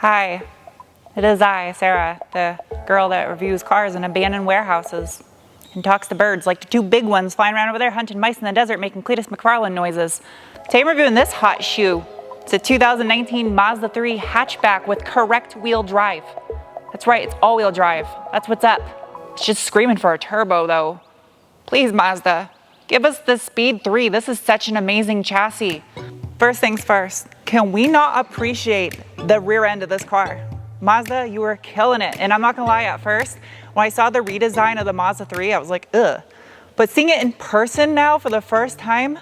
Hi, it is I, Sarah, the girl that reviews cars in abandoned warehouses and talks to birds like the two big ones flying around over there hunting mice in the desert making Cletus McFarlane noises. Today I'm reviewing this hot shoe. It's a 2019 Mazda 3 hatchback with correct wheel drive. That's right, it's all-wheel drive. That's what's up. It's just screaming for a turbo though. Please, Mazda, give us the Speed 3. This is such an amazing chassis. First things first, can we not appreciate the rear end of this car? Mazda, you were killing it. And I'm not gonna lie, at first, when I saw the redesign of the Mazda 3, I was like, ugh. But seeing it in person now for the first time,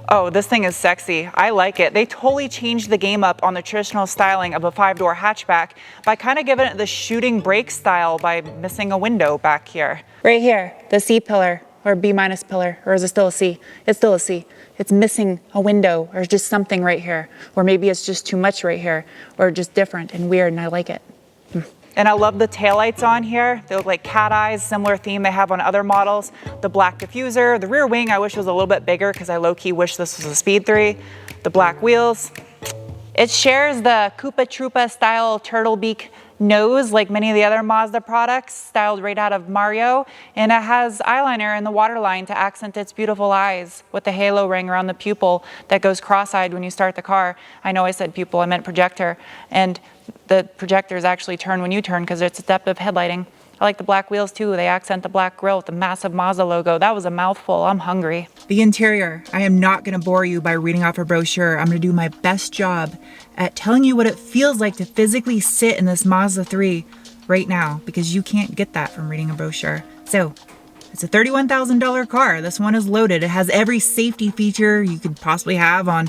oh, this thing is sexy. I like it. They totally changed the game up on the traditional styling of a 5-door hatchback by kind of giving it the shooting brake style by missing a window back here. Right here, the C pillar, or B- pillar, or is it still a C? It's still a C. It's missing a window, or just something right here. Or maybe it's just too much right here, or just different and weird, and I like it. And I love the taillights on here. They look like cat eyes, similar theme they have on other models. The black diffuser, the rear wing I wish was a little bit bigger because I low-key wish this was a Speed 3. The black wheels. It shares the Koopa Troopa style turtle beak nose like many of the other Mazda products, styled right out of Mario. And it has eyeliner in the waterline to accent its beautiful eyes with the halo ring around the pupil that goes cross-eyed when you start the car. I know I said pupil, I meant projector. And the projectors actually turn when you turn because it's adaptive headlighting. I like the black wheels too. They accent the black grille with the massive Mazda logo. That was a mouthful. I'm hungry. The interior. I am not going to bore you by reading off a brochure. I'm going to do my best job at telling you what it feels like to physically sit in this Mazda 3 right now, because you can't get that from reading a brochure. So, it's a $31,000 car. This one is loaded. It has every safety feature you could possibly have on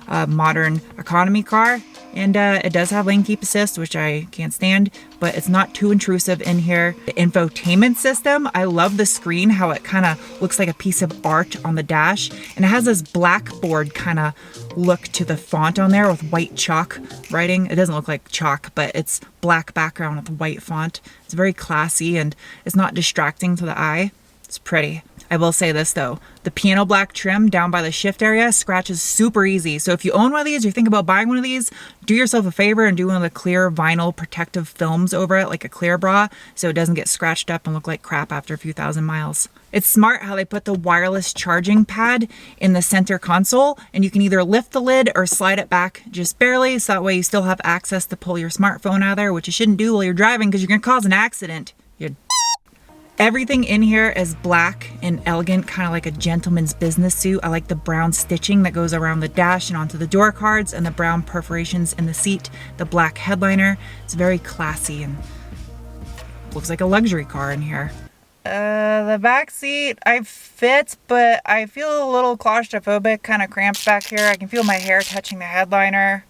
a modern economy car. And it does have lane keep assist, which I can't stand, but it's not too intrusive in here. The infotainment system, I love the screen, how it kind of looks like a piece of art on the dash. And it has this blackboard kind of look to the font on there with white chalk writing. It doesn't look like chalk, but it's black background with white font. It's very classy and it's not distracting to the eye. It's pretty. I will say this though, the piano black trim down by the shift area scratches super easy. So if you own one of these or you think about buying one of these, do yourself a favor and do one of the clear vinyl protective films over it, like a clear bra, so it doesn't get scratched up and look like crap after a few thousand miles. It's smart how they put the wireless charging pad in the center console, and you can either lift the lid or slide it back just barely, so that way you still have access to pull your smartphone out of there, which you shouldn't do while you're driving because you're gonna cause an accident. Everything in here is black and elegant, kind of like a gentleman's business suit. I like the brown stitching that goes around the dash and onto the door cards, and the brown perforations in the seat, the black headliner. It's very classy and looks like a luxury car in here. The back seat, I fit, but I feel a little claustrophobic, kind of cramps back here. I can feel my hair touching the headliner.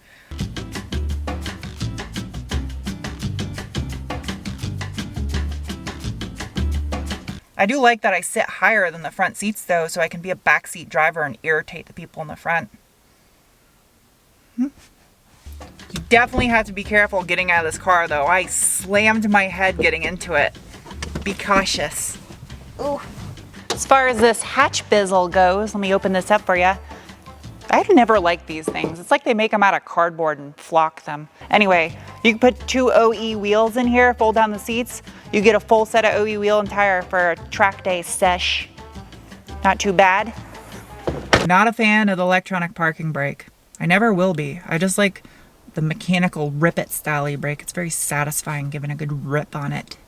I do like that I sit higher than the front seats though, so I can be a backseat driver and irritate the people in the front. You definitely have to be careful getting out of this car though. I slammed my head getting into it. Be cautious. Ooh. As far as this hatch bezel goes, let me open this up for you. I've never liked these things. It's like they make them out of cardboard and flock them. Anyway, you can put 2 OE wheels in here, fold down the seats. You get a full set of OE wheel and tire for a track day sesh. Not too bad. Not a fan of the electronic parking brake. I never will be. I just like the mechanical rip-it style brake. It's very satisfying giving a good rip on it.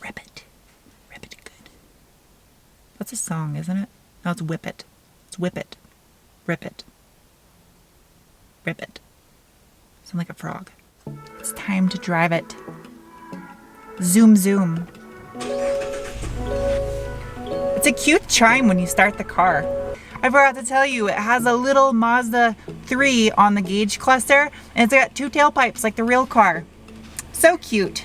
Rip it. Rip it good. That's a song, isn't it? No, it's whip it. It's whip it. Rip it. Rip it. Sound like a frog. It's time to drive it. Zoom, zoom. It's a cute chime when you start the car. I forgot to tell you, it has a little Mazda 3 on the gauge cluster, and it's got 2 tailpipes like the real car. So cute.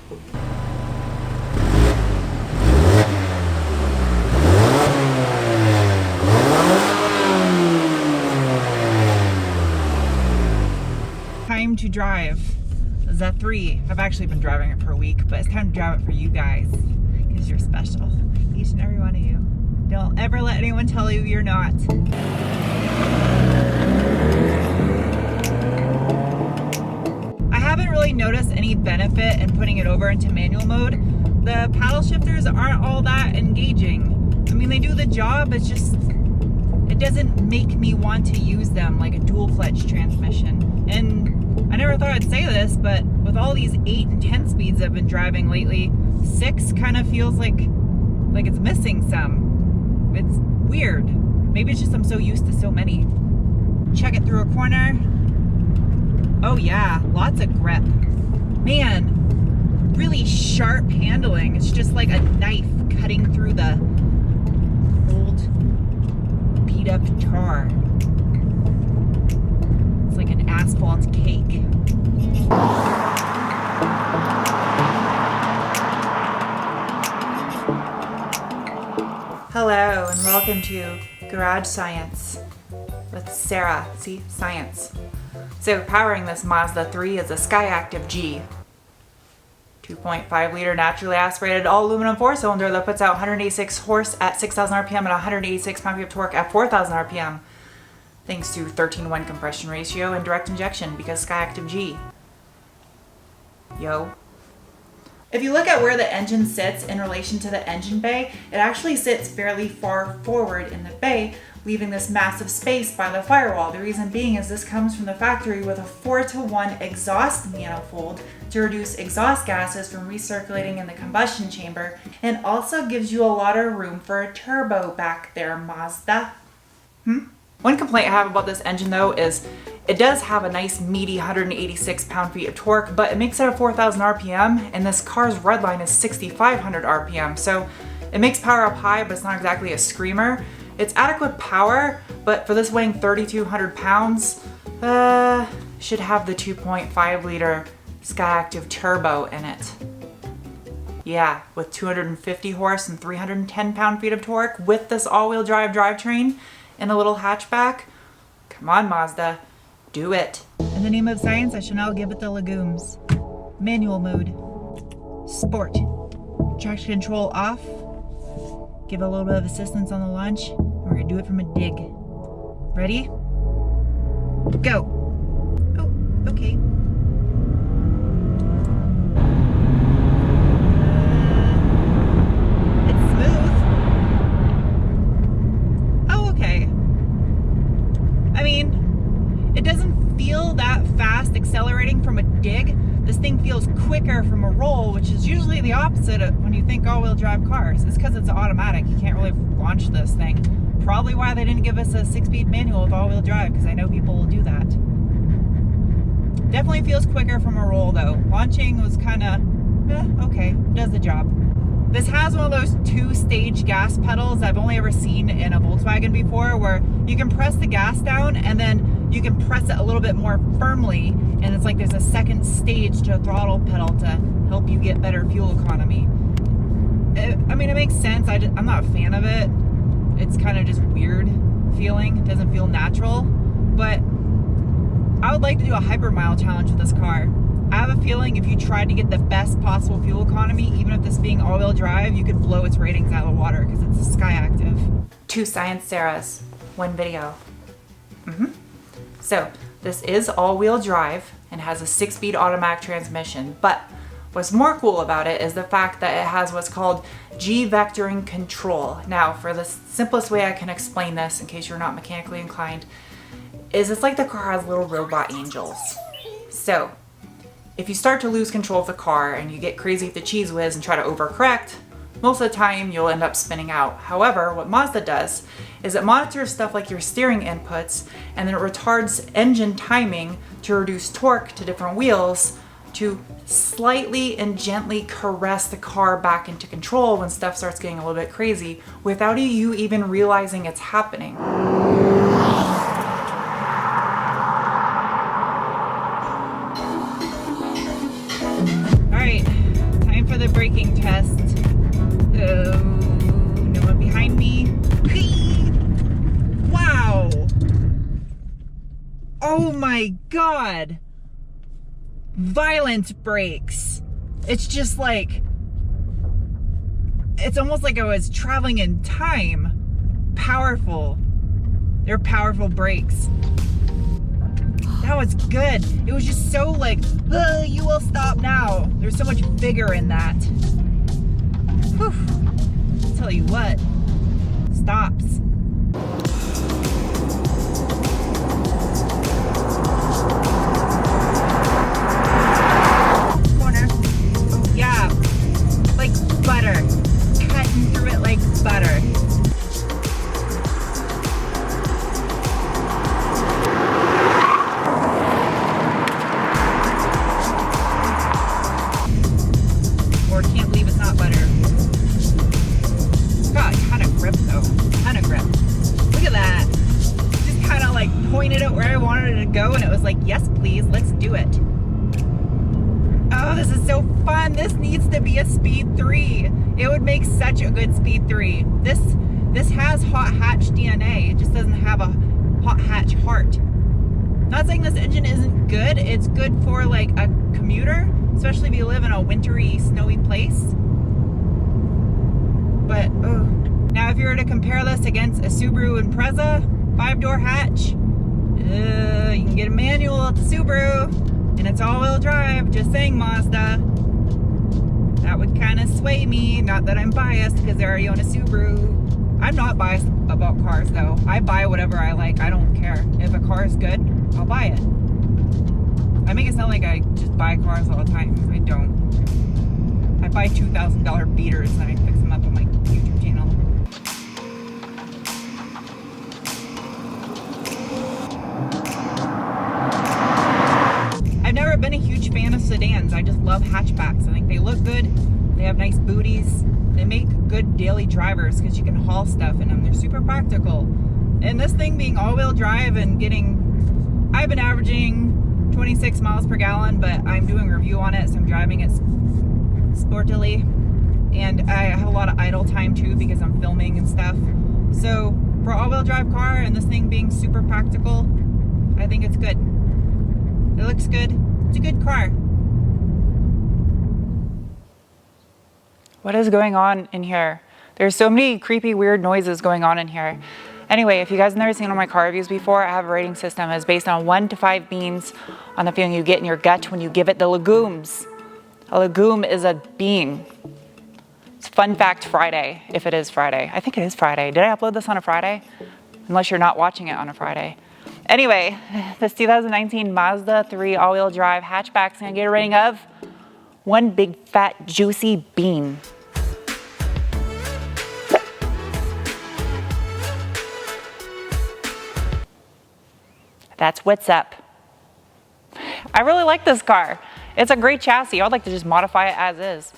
Time to drive the 3. I've actually been driving it for a week, but it's time to drive it for you guys because you're special, each and every one of you. Don't ever let anyone tell you you're not. I haven't really really notice any benefit in putting it over into manual mode. The paddle shifters aren't all that engaging. I mean, they do the job, it's just, it doesn't make me want to use them like a dual clutch transmission. And I never thought I'd say this, but with all these 8 and 10 speeds I've been driving lately, 6 kind of feels like it's missing some. It's weird. Maybe it's just I'm so used to so many. Check it through a corner. Oh yeah, lots of grip. Man, really sharp handling. It's just like a knife cutting through the old beat up tar. It's like an asphalt cake. Hello and welcome to Garage Science with Sarah. See, science. So powering this Mazda 3 is a skyactiv G. 2.5 liter naturally aspirated all aluminum 4-cylinder that puts out 186 horse at 6,000 RPM and 186 pound-feet of torque at 4,000 RPM. Thanks to 13:1 compression ratio and direct injection because skyactiv G. Yo. If you look at where the engine sits in relation to the engine bay, it actually sits fairly far forward in the bay, leaving this massive space by the firewall. The reason being is this comes from the factory with a 4-to-1 exhaust manifold to reduce exhaust gases from recirculating in the combustion chamber, and also gives you a lot of room for a turbo back there, Mazda. One complaint I have about this engine though is it does have a nice meaty 186 pound-feet of torque, but it makes it at 4,000 RPM, and this car's red line is 6,500 RPM. So it makes power up high, but it's not exactly a screamer. It's adequate power, but for this weighing 3,200 pounds, should have the 2.5 liter skyactiv turbo in it. Yeah, with 250 horse and 310 pound-feet of torque with this all-wheel drive drivetrain and a little hatchback. Come on, Mazda. Do it. In the name of science, I shall now give it the legumes. Manual mode. Sport. Traction control off. Give a little bit of assistance on the launch. And we're gonna do it from a dig. Ready? Go. Oh, okay. It's smooth. Oh, okay. I mean, it doesn't feel that fast accelerating from a dig. This thing feels quicker from a roll, which is usually the opposite of when you think all-wheel drive cars. It's because it's automatic. You can't really launch this thing. Probably why they didn't give us a 6-speed manual with all-wheel drive, because I know people will do that. Definitely feels quicker from a roll though. Launching was kind of, okay, does the job. This has one of those 2-stage gas pedals I've only ever seen in a Volkswagen before, where you can press the gas down and then you can press it a little bit more firmly, and it's like there's a second stage to a throttle pedal to help you get better fuel economy. I mean, it makes sense. I'm not a fan of it. It's kind of just weird feeling. It doesn't feel natural, but I would like to do a hypermile challenge with this car. I have a feeling if you tried to get the best possible fuel economy, even if this being all-wheel drive, you could blow its ratings out of the water because it's a skyactiv. 2 Science Sarahs, 1 video. So this is all-wheel drive and has a 6-speed automatic transmission, but what's more cool about it is the fact that it has what's called G-vectoring control. Now, for the simplest way I can explain this, in case you're not mechanically inclined, is it's like the car has little robot angels. So if you start to lose control of the car and you get crazy with the cheese whiz and try to overcorrect, most of the time you'll end up spinning out. However, what Mazda does is it monitors stuff like your steering inputs, and then it retards engine timing to reduce torque to different wheels to slightly and gently caress the car back into control when stuff starts getting a little bit crazy without you even realizing it's happening. Alright, time for the braking test. No one behind me. Wow! Oh my god! Violent brakes. It's just like, it's almost like I was traveling in time. Powerful. They're powerful brakes. That was good. It was just so like, you will stop now. There's so much vigor in that. Whew. I'll tell you what, stops. Corner. Oh, yeah, like butter. Cutting through it like butter. Pointed it where I wanted it to go, and it was like, yes please, let's do it. Oh, this is so fun. This needs to be a speed 3. It would make such a good speed 3. This has hot hatch DNA. It just doesn't have a hot hatch heart. Not saying this engine isn't good. It's good for like a commuter, especially if you live in a wintry, snowy place. But oh, now if you were to compare this against a Subaru Impreza 5-door hatch, you can get a manual at the Subaru, and it's all-wheel drive. Just saying, Mazda. That would kind of sway me. Not that I'm biased, because I already own a Subaru. I'm not biased about cars, though. I buy whatever I like. I don't care. If a car is good, I'll buy it. I make it sound like I just buy cars all the time. I don't. I buy $2,000 beaters, and I fix them up on my YouTube channel. I've never been a huge fan of sedans. I just love hatchbacks. I think they look good. They have nice booties. They make good daily drivers because you can haul stuff in them. They're super practical. And this thing being all-wheel drive and getting, I've been averaging 26 miles per gallon, but I'm doing a review on it, so I'm driving it sportily. And I have a lot of idle time too because I'm filming and stuff. So for an all-wheel drive car and this thing being super practical, I think it's good. It looks good. It's a good car. What is going on in here? There's so many creepy, weird noises going on in here. Anyway, if you guys have never seen one of my car reviews before, I have a rating system. It's based on 1 to 5 beans on the feeling you get in your gut when you give it the legumes. A legume is a bean. It's Fun Fact Friday, if it is Friday. I think it is Friday. Did I upload this on a Friday? Unless you're not watching it on a Friday. Anyway, this 2019 Mazda 3 all-wheel drive hatchback is going to get a rating of 1 big fat juicy bean. That's what's up. I really like this car. It's a great chassis. I would like to just modify it as is.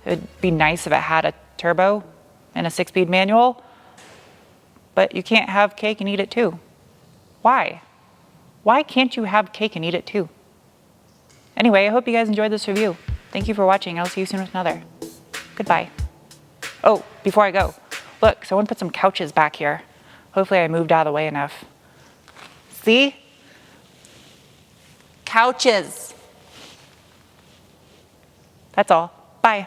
It'd be nice if it had a turbo and a 6-speed manual, but you can't have cake and eat it too. Why? Why can't you have cake and eat it too? Anyway, I hope you guys enjoyed this review. Thank you for watching. I'll see you soon with another. Goodbye. Oh, before I go, look, someone put some couches back here. Hopefully I moved out of the way enough. See? Couches. That's all. Bye.